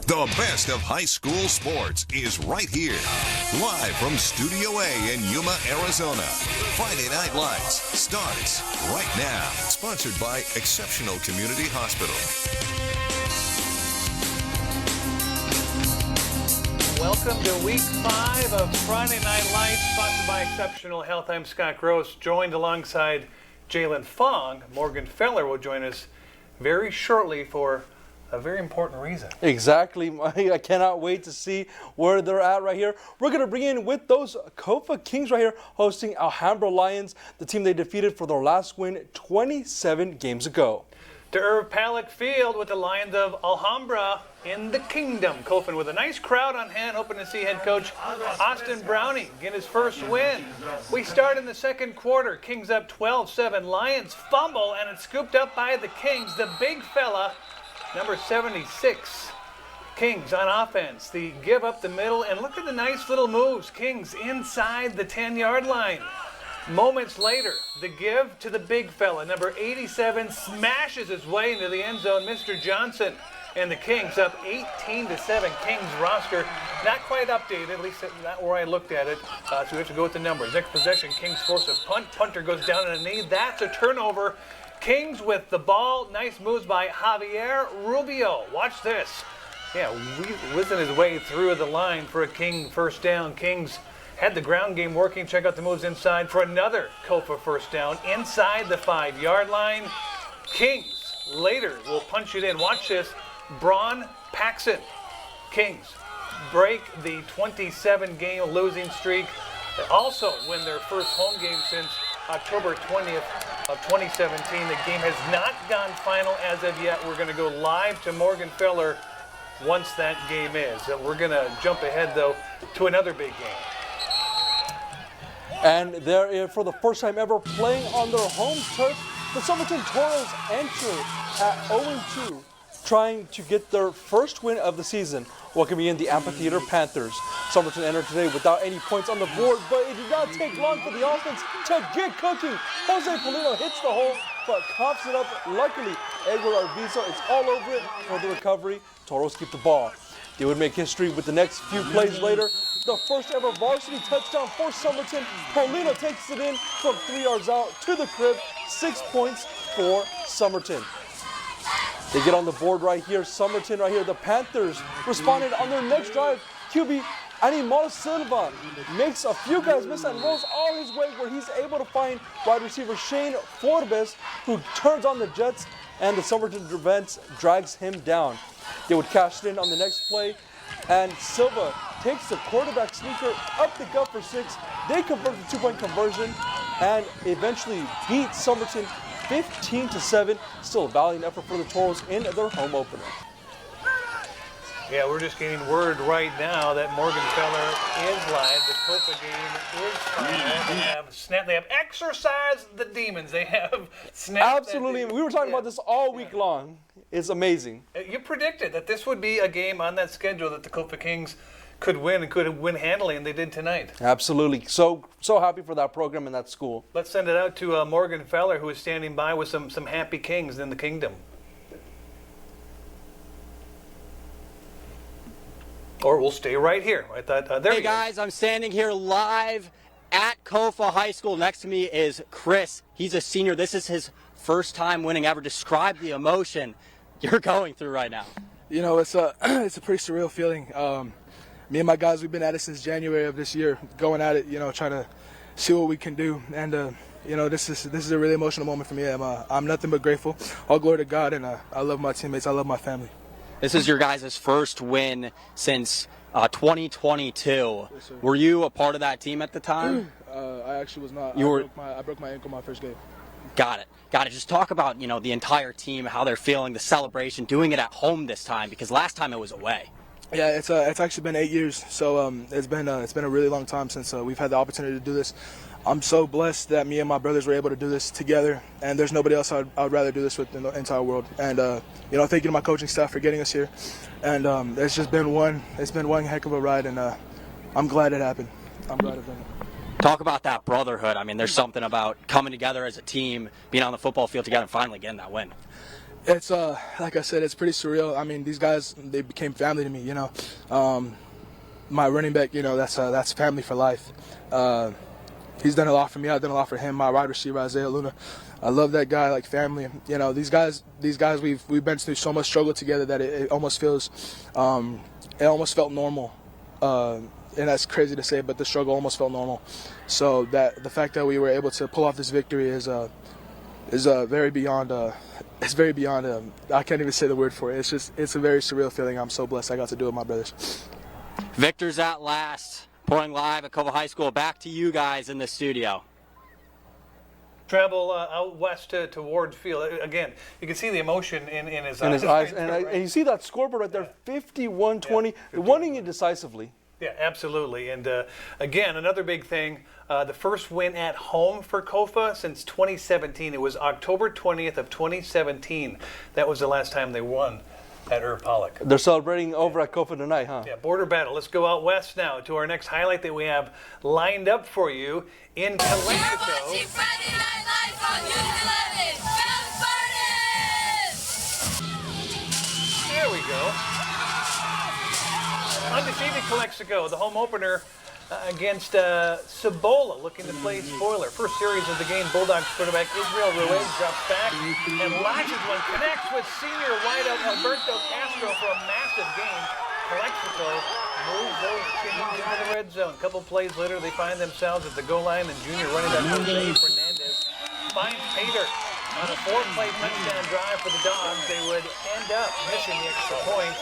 The best of high school sports is right here. Live from Studio A in Yuma, Arizona. Friday Night Lights starts right now. Sponsored by Exceptional Community Hospital. Welcome to Week 5 of Friday Night Lights, sponsored by Exceptional Health. I'm Scott Gross, joined alongside Jalen Fong. Morgan Feller will join us very shortly for a very important reason. Exactly. I cannot wait to see where they're at right here. We're going to bring in with those Kofa Kings right here hosting Alhambra Lions, the team they defeated for their last win 27 games ago. To Irv Palak Field with the Lions of Alhambra in the Kingdom. Kofan with a nice crowd on hand, hoping to see head coach Austin Browning get his first win. We start in the second quarter. Kings up 12-7. Lions fumble, and it's scooped up by the Kings. The big fella, number 76. Kings on offense. The give up the middle, and look at the nice little moves. Kings inside the 10-yard line. Moments later, the give to the big fella, number 87, smashes his way into the end zone, Mr. Johnson. And the Kings up 18-7. Kings roster not quite updated, at least not where I looked at it. So we have to go with the numbers. Next possession, Kings force a punt. Punter goes down on a knee. That's a turnover. Kings with the ball. Nice moves by Javier Rubio. Watch this. Yeah, whizzing his way through the line for a King first down. Kings had the ground game working. Check out the moves inside for another Kofa first down inside the 5-yard line. Kings later will punch it in. Watch this. Braun Paxson. Kings break the 27-game losing streak. They also win their first home game since October 20th of 2017. The game has not gone final as of yet. We're going to go live to Morgan Feller once that game is. We're going to jump ahead, though, to another big game. And they're, for the first time ever, playing on their home turf. The Somerton Toros enter at 0-2, trying to get their first win of the season, welcoming in the Amphitheater Panthers. Somerton entered today without any points on the board, but it did not take long for the offense to get cooking. Jose Polino hits the hole, but coughs it up. Luckily, Edward Arvizo is all over it for the recovery. Toros keep the ball. They would make history with the next few plays later. The first ever varsity touchdown for Somerton. Polino takes it in from 3 yards out to the crib. 6 points for Somerton. They get on the board right here. Somerton right here. The Panthers responded on their next drive. QB Animal Silva makes a few guys miss and rolls all his way where he's able to find wide receiver Shane Forbes, who turns on the Jets, and the Somerton defense drags him down. They would cash it in on the next play, and Silva takes the quarterback sneaker up the gut for 6. They convert the 2-point conversion and eventually beat Somerton 15-7. Still a valiant effort for the Toros in their home opener. Yeah, we're just getting word right now that Morgan Feller is live. The Kofa game is final. They have exercised the demons. They have snapped. Absolutely. We were talking about this all week long. It's amazing. You predicted that this would be a game on that schedule that the Kofa Kings could win and could win handily, and they did tonight. Absolutely. So happy for that program and that school. Let's send it out to Morgan Feller, who is standing by with some happy Kings in the Kingdom. Or we'll stay right here. I thought, there Hey guys, I'm standing here live at Kofa High School. Next to me is Chris. He's a senior. This is his first time winning ever. Describe the emotion you're going through right now. You know, it's a pretty surreal feeling. Me and my guys, we've been at it since January of this year, going at it, you know, trying to see what we can do. And you know, this is a really emotional moment for me. I'm nothing but grateful. All glory to God, and I love my teammates. I love my family. This is your guys' first win since 2022. Yes, were you a part of that team at the time? I actually was not. I broke my ankle my first game. Got it. Just talk about, you know, the entire team, how they're feeling, the celebration, doing it at home this time, because last time it was away. Yeah, it's actually been 8 years, so it's been a really long time since we've had the opportunity to do this. I'm so blessed that me and my brothers were able to do this together, and there's nobody else I'd rather do this with in the entire world. And you know, thank you to my coaching staff for getting us here. And it's been one heck of a ride, and I'm glad it happened. I'm glad it happened. Talk about that brotherhood. I mean, there's something about coming together as a team, being on the football field together, and finally getting that win. It's like I said, it's pretty surreal. I mean, these guys, they became family to me. You know, my running back, you know, that's family for life. He's done a lot for me. I've done a lot for him. My wide receiver, Isaiah Luna, I love that guy like family. You know, these guys, we've been through so much struggle together that it almost feels, it almost felt normal. And that's crazy to say, but the struggle almost felt normal. So that the fact that we were able to pull off this victory is very beyond. It's very beyond. I can't even say the word for it. It's a very surreal feeling. I'm so blessed I got to do it with my brothers. Victors at last. Pouring live at Cova High School. Back to you guys in the studio. Travel out west to Ward Field. Again, you can see the emotion in his eyes. In his eyes. And you see that scoreboard right there, 51-20, winning it decisively. Yeah, absolutely. And again, another big thing, the first win at home for Kofa since 2017. It was October 20th of 2017. That was the last time they won at Irv Pollock. They're celebrating over at Kofa tonight, huh? Yeah, border battle. Let's go out west now to our next highlight that we have lined up for you in Calexico. You're watching Friday Night Lights on News 11. Bell There we go. Undefeated Calexico, the home opener against Cibola, looking to play spoiler. First series of the game, Bulldogs quarterback Israel Ruiz drops back and launches one, connects with senior wideout Alberto Castro for a massive gain. Calexico moves those chickens into the red zone. A couple plays later, they find themselves at the goal line, and junior running back Jose Fernandez finds Pater on a 4-play touchdown drive for the Dogs. They would end up missing the extra point.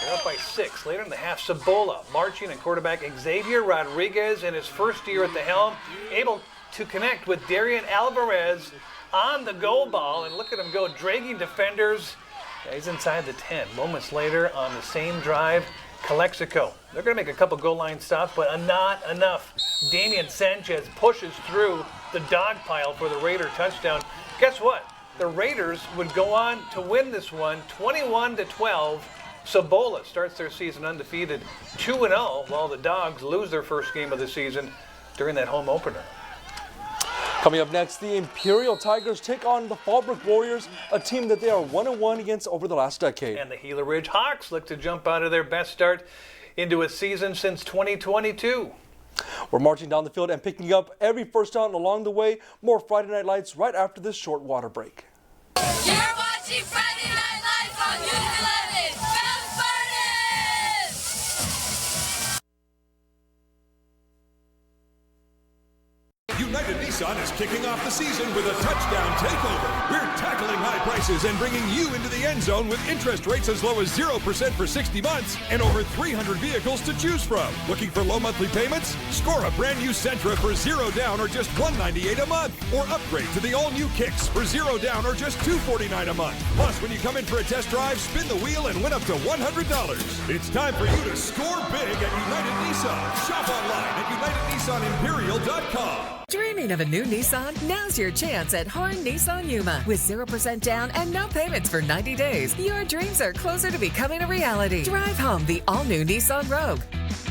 They're up by 6. Later in the half, Cibola marching, and quarterback Xavier Rodriguez in his first year at the helm, able to connect with Darian Alvarez on the goal ball, and look at him go, dragging defenders. Yeah, he's inside the 10. Moments later on the same drive, Calexico. They're going to make a couple goal line stops, but not enough. Damian Sanchez pushes through the dog pile for the Raider touchdown. Guess what? The Raiders would go on to win this one 21-12. Cibola starts their season undefeated 2-0, while the Dogs lose their first game of the season during that home opener. Coming up next, the Imperial Tigers take on the Fallbrook Warriors, a team that they are 1-1 against over the last decade. And the Gila Ridge Hawks look to jump out of their best start into a season since 2022. We're marching down the field and picking up every first down along the way. More Friday Night Lights right after this short water break. You're watching Friday Night Lights on News 11. Bell United Nissan is kicking off the season with a touchdown takeover. We're tackling high prices and bringing you into the end zone with interest rates as low as 0% for 60 months and over 300 vehicles to choose from. Looking for low monthly payments? Score a brand new Sentra for 0 down or just $198 a month. Or upgrade to the all-new Kicks for 0 down or just $249 a month. Plus, when you come in for a test drive, spin the wheel and win up to $100. It's time for you to score big at United Nissan. Shop online at UnitedNissanImperial.com. Dreaming of a new Nissan? Now's your chance at Horn Nissan Yuma. With 0% down and no payments for 90 days, your dreams are closer to becoming a reality. Drive home the all-new Nissan Rogue,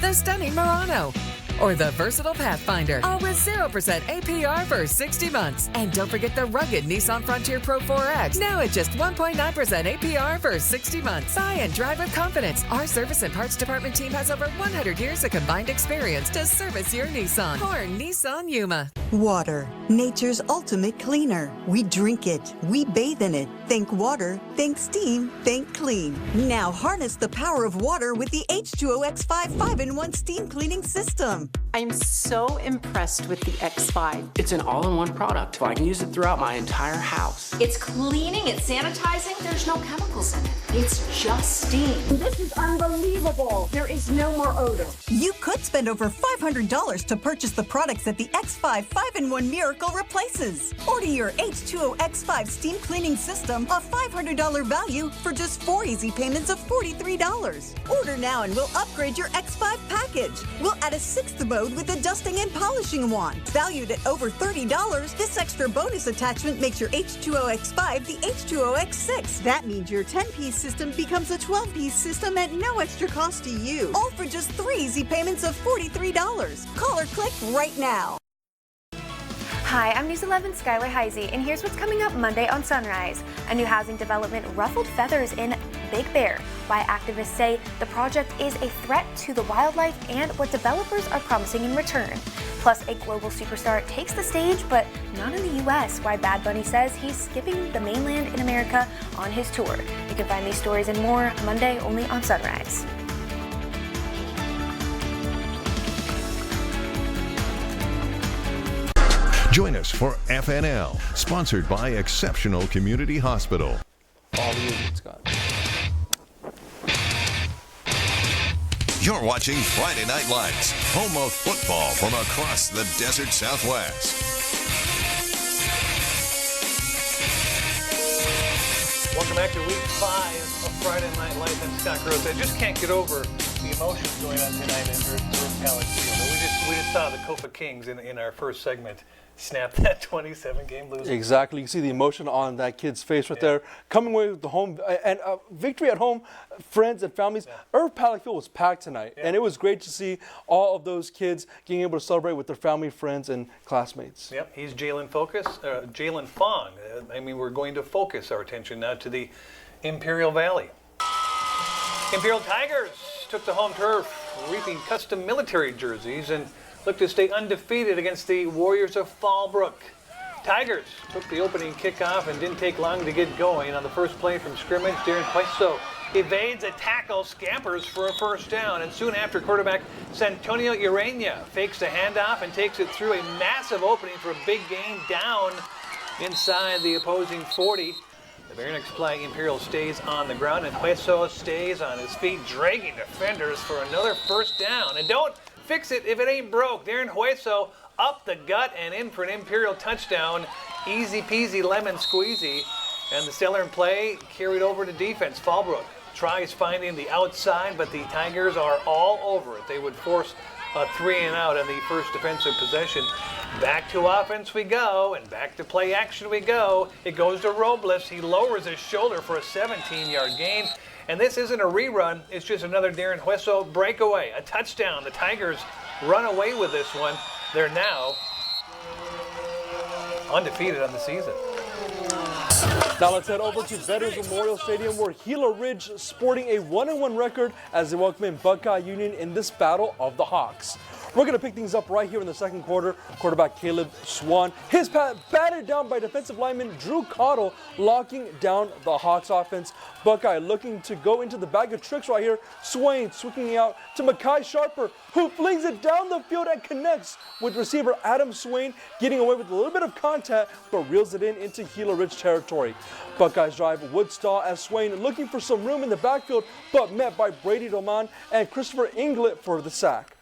the stunning Murano, or the versatile Pathfinder, all with 0% APR for 60 months. And don't forget the rugged Nissan Frontier Pro 4X, now at just 1.9% APR for 60 months. Buy and drive with confidence. Our service and parts department team has over 100 years of combined experience to service your Nissan. Horn Nissan Yuma. Water, nature's ultimate cleaner. We drink it, we bathe in it. Think water, think steam, think clean. Now harness the power of water with the H2O X5 5-in-1 steam cleaning system. I'm so impressed with the X5. It's an all-in-one product. I can use it throughout my entire house. It's cleaning, it's sanitizing, there's no chemicals in it. It's just steam. This is unbelievable. There is no more odor. You could spend over $500 to purchase the products that the X5 5-in-1 Miracle replaces. Order your H2O X5 steam cleaning system, a $500 value, for just 4 easy payments of $43. Order now and we'll upgrade your X5 package. We'll add a 6th mode with a dusting and polishing wand. Valued at over $30, this extra bonus attachment makes your H2O X5 the H2O X6. That means your 10-piece system becomes a 12-piece system at no extra cost to you. All for just 3 easy payments of $43. Call or click right now. Hi, I'm News 11's Skylar Heisey, and here's what's coming up Monday on Sunrise. A new housing development ruffled feathers in Big Bear. Why activists say the project is a threat to the wildlife and what developers are promising in return. Plus, a global superstar takes the stage, but not in the U.S. Why Bad Bunny says he's skipping the mainland in America on his tour. You can find these stories and more Monday only on Sunrise. Join us for FNL, sponsored by Exceptional Community Hospital. All the music, Scott. You're watching Friday Night Lights, home of football from across the desert Southwest. Welcome back to week 5 of Friday Night Lights. I'm Scott Gross. I just can't get over the emotions going on tonight in Pallet Field. We just saw the Kofa Kings in our first segment snap that 27-game losing. Exactly. You see the emotion on that kid's face right there. Coming away with the home and victory at home, friends and families. Irv Pallet Field was packed tonight, and it was great to see all of those kids being able to celebrate with their family, friends, and classmates. Yep, he's Jalen Fong. We're going to focus our attention now to the Imperial Valley. Imperial Tigers took the home turf, reaping custom military jerseys, and look to stay undefeated against the Warriors of Fallbrook. Tigers took the opening kickoff and didn't take long to get going. On the first play from scrimmage, Darren Hueso evades a tackle, scampers for a first down, and soon after, quarterback Santonio Urena fakes a handoff and takes it through a massive opening for a big gain down inside the opposing 40. The very next play, Imperial stays on the ground, and Hueso stays on his feet, dragging defenders for another first down. And don't fix it if it ain't broke. Darren Hueso up the gut and in for an Imperial touchdown. Easy peasy lemon squeezy. And the stellar in play carried over to defense. Fallbrook tries finding the outside, but the Tigers are all over it. They would force a 3-and-out on the first defensive possession. Back to offense we go, and back to play action we go. It goes to Robles. He lowers his shoulder for a 17-yard gain. And this isn't a rerun, it's just another Darren Hueso breakaway, a touchdown. The Tigers run away with this one. They're now undefeated on the season. Now let's head over to Veterans Memorial Stadium, where Gila Ridge sporting a 1-1 record as they welcome in Buckeye Union in this battle of the Hawks. We're going to pick things up right here in the second quarter. Quarterback Caleb Swan, his pass batted down by defensive lineman Drew Cottle, locking down the Hawks offense. Buckeye looking to go into the bag of tricks right here. Swain swinging out to Makai Sharper, who flings it down the field and connects with receiver Adam Swain, getting away with a little bit of contact, but reels it in into Gila Ridge territory. Buckeyes drive would stall as Swain looking for some room in the backfield, but met by Brady Doman and Christopher Inglet for the sack.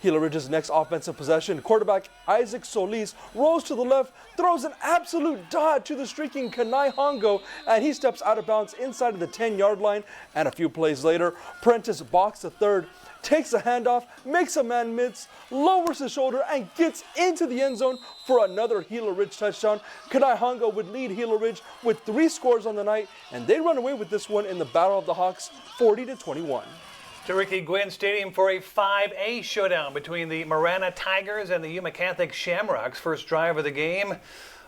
Gila Ridge's next offensive possession, quarterback Isaac Solis rolls to the left, throws an absolute dot to the streaking Kanai Hongo, and he steps out of bounds inside of the 10-yard line. And a few plays later, Prentice Box III takes a handoff, makes a man miss, lowers his shoulder, and gets into the end zone for another Gila Ridge touchdown. Kanai Hongo would lead Gila Ridge with 3 scores on the night, and they run away with this one in the Battle of the Hawks, 40-21. To Ricky Gwynn Stadium for a 5A showdown between the Marana Tigers and the Yuma Catholic Shamrocks. First drive of the game,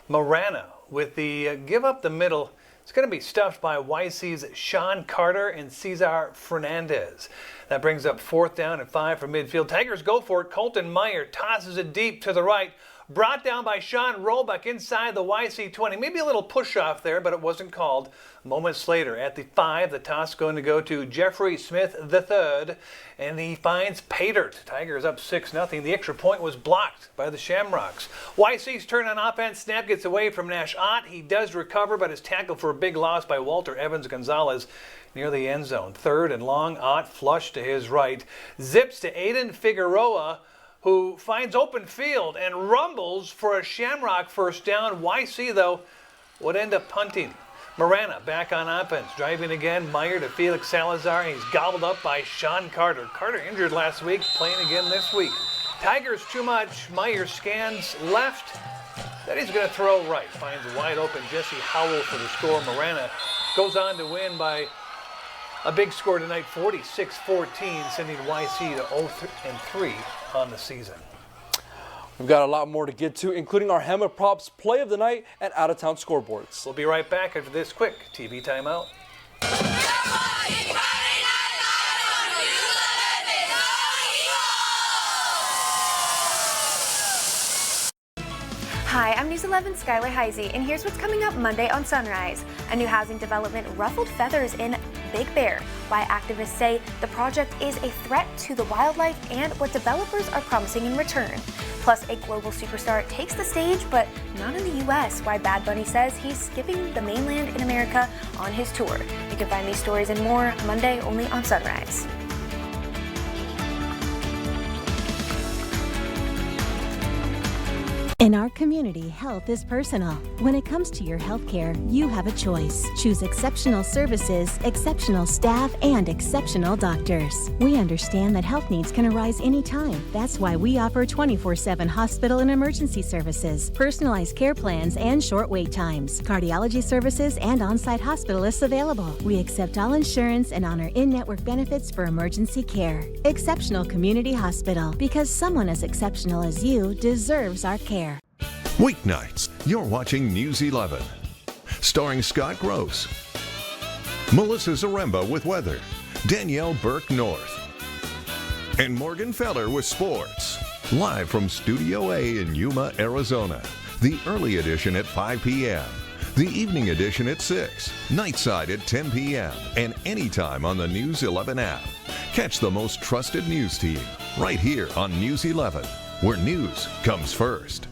Marana with the give up the middle. It's going to be stuffed by YC's Sean Carter and Cesar Fernandez. That brings up 4th down and 5 from midfield. Tigers go for it. Colton Meyer tosses it deep to the right. Brought down by Sean Roebuck inside the YC 20. Maybe a little push off there, but it wasn't called. Moments later, at the 5, the toss going to go to Jeffrey Smith III, and he finds Patert. Tigers up 6-0. The extra point was blocked by the Shamrocks. YC's turn on offense. Snap gets away from Nash Ott. He does recover, but is tackled for a big loss by Walter Evans Gonzalez near the end zone. 3rd and long. Ott flush to his right. Zips to Aiden Figueroa, who finds open field and rumbles for a Shamrock first down. YC, though, would end up punting. Marana back on offense, driving again. Meyer to Felix Salazar, and he's gobbled up by Sean Carter. Carter injured last week, playing again this week. Tigers too much. Meyer scans left. Then he's going to throw right. Finds wide open Jesse Howell for the score. Marana goes on to win by a big score tonight, 46-14, sending YC to 0-3 on the season. We've got a lot more to get to, including our Helmet Props Play of the Night and out-of-town scoreboards. We'll be right back after this quick TV timeout. Hi, I'm News 11's Skylar Heisey, and here's what's coming up Monday on Sunrise. A new housing development ruffled feathers in Big Bear. Why activists say the project is a threat to the wildlife and what developers are promising in return. Plus, a global superstar takes the stage, but not in the U.S. Why Bad Bunny says he's skipping the mainland in America on his tour. You can find these stories and more Monday only on Sunrise. In our community, health is personal. When it comes to your health care, you have a choice. Choose exceptional services, exceptional staff, and exceptional doctors. We understand that health needs can arise anytime. That's why we offer 24/7 hospital and emergency services, personalized care plans, and short wait times, cardiology services, and on-site hospitalists available. We accept all insurance and honor in-network benefits for emergency care. Exceptional Community Hospital, because someone as exceptional as you deserves our care. Weeknights, you're watching News 11. Starring Scott Gross, Melissa Zaremba with weather, Danielle Burke-North, and Morgan Feller with sports. Live from Studio A in Yuma, Arizona. The early edition at 5 p.m., the evening edition at 6, nightside at 10 p.m., and anytime on the News 11 app. Catch the most trusted news team right here on News 11, where news comes first.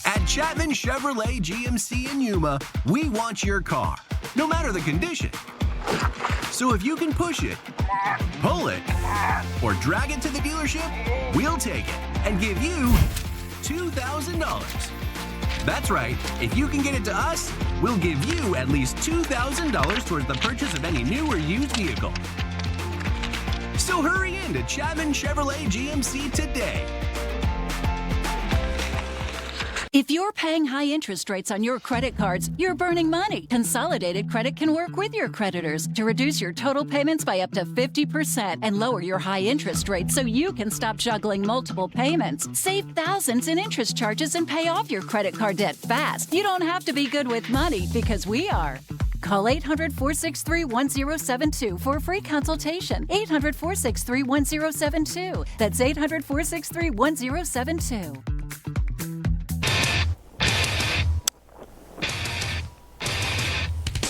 At Chapman Chevrolet GMC in Yuma, we want your car, no matter the condition. So if you can push it, pull it, or drag it to the dealership, we'll take it and give you $2,000. That's right, if you can get it to us, we'll give you at least $2,000 towards the purchase of any new or used vehicle. So hurry in to Chapman Chevrolet GMC today. If you're paying high interest rates on your credit cards, you're burning money. Consolidated Credit can work with your creditors to reduce your total payments by up to 50% and lower your high interest rates so you can stop juggling multiple payments. Save thousands in interest charges and pay off your credit card debt fast. You don't have to be good with money because we are. Call 800-463-1072 for a free consultation. 800-463-1072. That's 800-463-1072.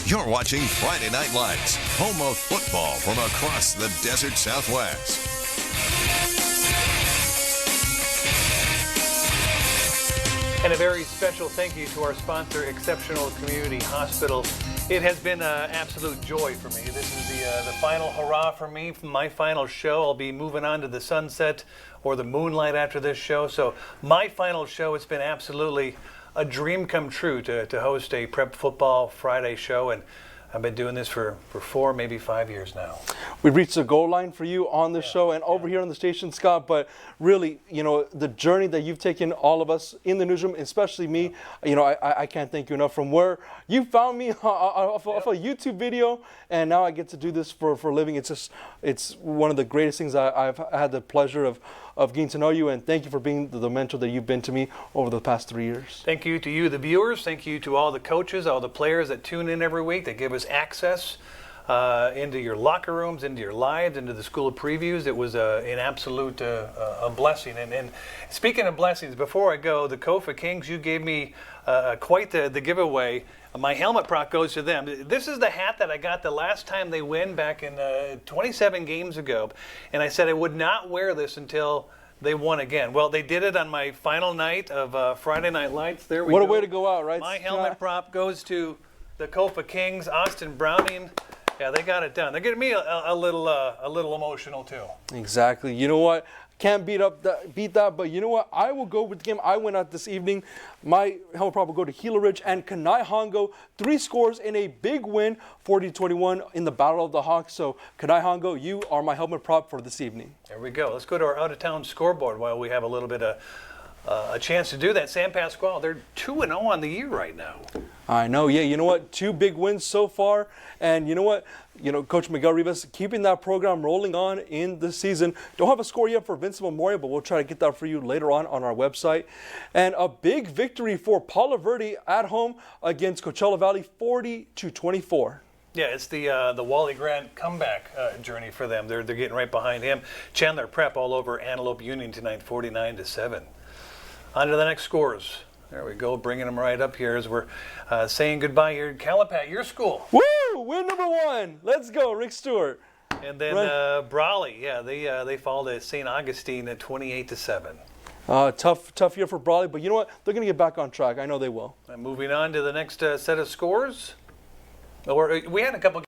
You're watching Friday Night Lights, home of football from across the desert Southwest. And a very special thank you to our sponsor, Exceptional Community Hospital. It has been an absolute joy for me. This is the final hurrah for me, from my final show. I'll be moving on to the sunset or the moonlight after this show. So my final show, it's been absolutely a dream come true to host a Prep Football Friday show, and I've been doing this for 4, maybe 5 years now. We've reached the goal line for you on the show and over here on the station, Scott, but really, you know, the journey that you've taken all of us in the newsroom, especially me, you know, I can't thank you enough. From where you found me off a YouTube video, and now I get to do this for a living. It's one of the greatest things I've had the pleasure of getting to know you, and thank you for being the mentor that you've been to me over the past 3 years. Thank you to you, the viewers. Thank you to all the coaches, all the players that tune in every week, that give us access into your locker rooms, into your lives, into the school of previews. It was an absolute a blessing. And speaking of blessings, before I go, the Kofa Kings, you gave me quite the giveaway. My helmet prop goes to them. This is the hat that I got the last time they win back in 27 games ago. And I said I would not wear this until they won again. Well, they did it on my final night of Friday Night Lights. There we go. What a way to go out, right? My helmet prop goes to the Kofa Kings, Austin Browning. Yeah, they got it done. They're getting me a little emotional too. Exactly. You know what? Can't beat that, but you know what? I will go with the game I went out this evening. My helmet prop will go to Gila Ridge and Kenai Hongo. 3 scores in a big win, 40-21 in the Battle of the Hawks. So Kenai Hongo, you are my helmet prop for this evening. There we go. Let's go to our out-of-town scoreboard while we have a little bit of a chance to do that. San Pasqual, they're 2-0 on the year right now. I know, yeah. You know what? 2 big wins so far. And you know what? Coach Miguel Rivas keeping that program rolling on in the season. Don't have a score yet for Vincent Memorial, but we'll try to get that for you later on our website. And a big victory for Palo Verde at home against Coachella Valley, 40-24. Yeah, it's the Wally Grant comeback journey for them. They're getting right behind him. Chandler Prep all over Antelope Union tonight, 49-7. On to the next scores. There we go, bringing them right up here as we're saying goodbye here. Calapat, your school. Woo! Win number 1. Let's go, Rick Stewart. And then Brawley, yeah, they fall to St. Augustine at 28-7. Tough year for Brawley, but you know what? They're going to get back on track. I know they will. And moving on to the next set of scores. We had a couple